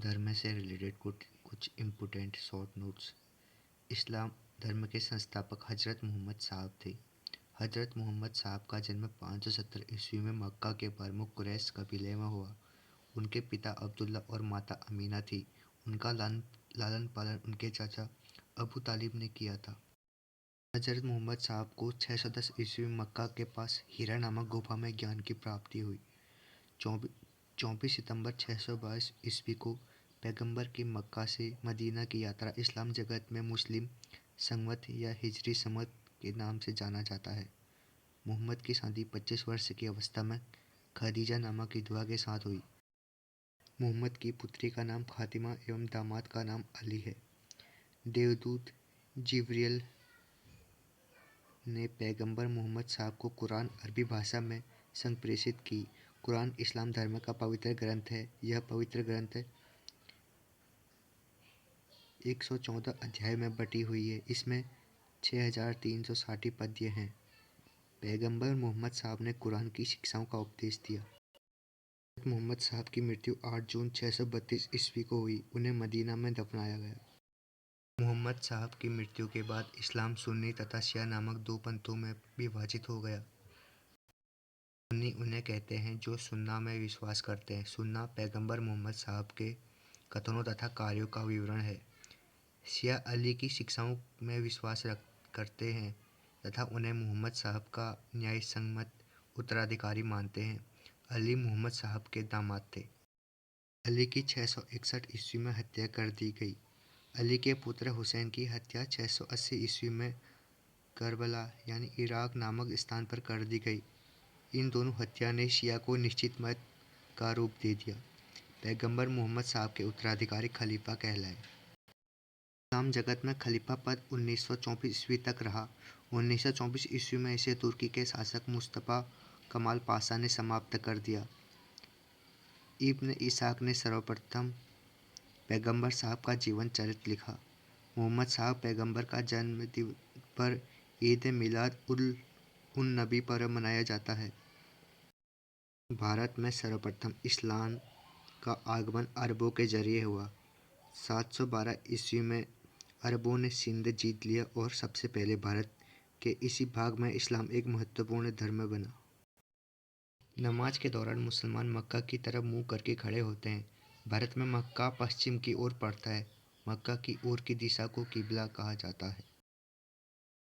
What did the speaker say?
धर्म से रिलेटेड कुछ इम्पोर्टेंट शॉर्ट नोट्स। इस्लाम धर्म के संस्थापक हज़रत मोहम्मद साहब थे। हज़रत मोहम्मद साहब का जन्म 570 ईस्वी में मक्का के प्रमुख कुरैश कबीले में हुआ। उनके पिता अब्दुल्ला और माता अमीना थी। उनका लालन पालन उनके चाचा अबू तालिब ने किया था। हज़रत मोहम्मद साहब को 610 ईस्वी में मक्का के पास हीरा नामक गुफा में ज्ञान की प्राप्ति हुई। 24 सितंबर 622 ईस्वी को पैगंबर की मक्का से मदीना की यात्रा इस्लाम जगत में मुस्लिम संवत या हिजरी संवत के नाम से जाना जाता है। मोहम्मद की शादी 25 वर्ष की अवस्था में खदीजा नामक विधवा के साथ हुई। मोहम्मद की पुत्री का नाम फातिमा एवं दामाद का नाम अली है। देवदूत जिब्रील ने पैगंबर मोहम्मद साहब को कुरान अरबी भाषा में संप्रेषित की। कुरान इस्लाम धर्म का पवित्र ग्रंथ है। यह पवित्र ग्रंथ 114 अध्याय में बटी हुई है। इसमें 6360 पद्य हैं। पैगंबर मोहम्मद साहब ने कुरान की शिक्षाओं का उपदेश दिया। मोहम्मद साहब की मृत्यु 8 जून 632 ईस्वी को हुई। उन्हें मदीना में दफनाया गया। मोहम्मद साहब की मृत्यु के बाद इस्लाम सुन्नी तथा शिया नामक दो पंथों में विभाजित हो गया। सुन्नी उन्हें कहते हैं जो सुन्ना में विश्वास करते हैं। सुन्ना पैगंबर मोहम्मद साहब के कथनों तथा कार्यों का विवरण है। शिया अली की शिक्षाओं में विश्वास करते हैं तथा उन्हें मोहम्मद साहब का न्यायसंगत उत्तराधिकारी मानते हैं। अली मोहम्मद साहब के दामाद थे। अली की 661 ईस्वी में हत्या कर दी गई। अली के पुत्र हुसैन की हत्या 680 ईस्वी में करबला यानी इराक नामक स्थान पर कर दी गई। इन दोनों हत्या ने शिया को निश्चित मत का रूप दे दिया। पैगंबर मोहम्मद साहब के उत्तराधिकारी खलीफा कहलाए। इस्लाम जगत में खलीफा पद 1924 ईस्वी तक रहा। 1924 ईस्वी में इसे तुर्की के शासक मुस्तफा कमाल पाशा ने समाप्त कर दिया। इब्न इसाक ने सर्वप्रथम पैगंबर साहब का जीवन चरित्र लिखा। मोहम्मद साहब पैगंबर का जन्म पर ईद मिलाद उन नबी पर्व मनाया जाता है। भारत में सर्वप्रथम इस्लाम का आगमन अरबों के जरिए हुआ। 712 ईस्वी में अरबों ने सिंध जीत लिया और सबसे पहले भारत के इसी भाग में इस्लाम एक महत्वपूर्ण धर्म बना। नमाज के दौरान मुसलमान मक्का की तरफ मुंह करके खड़े होते हैं। भारत में मक्का पश्चिम की ओर पड़ता है। मक्का की ओर की दिशा को किबला कहा जाता है।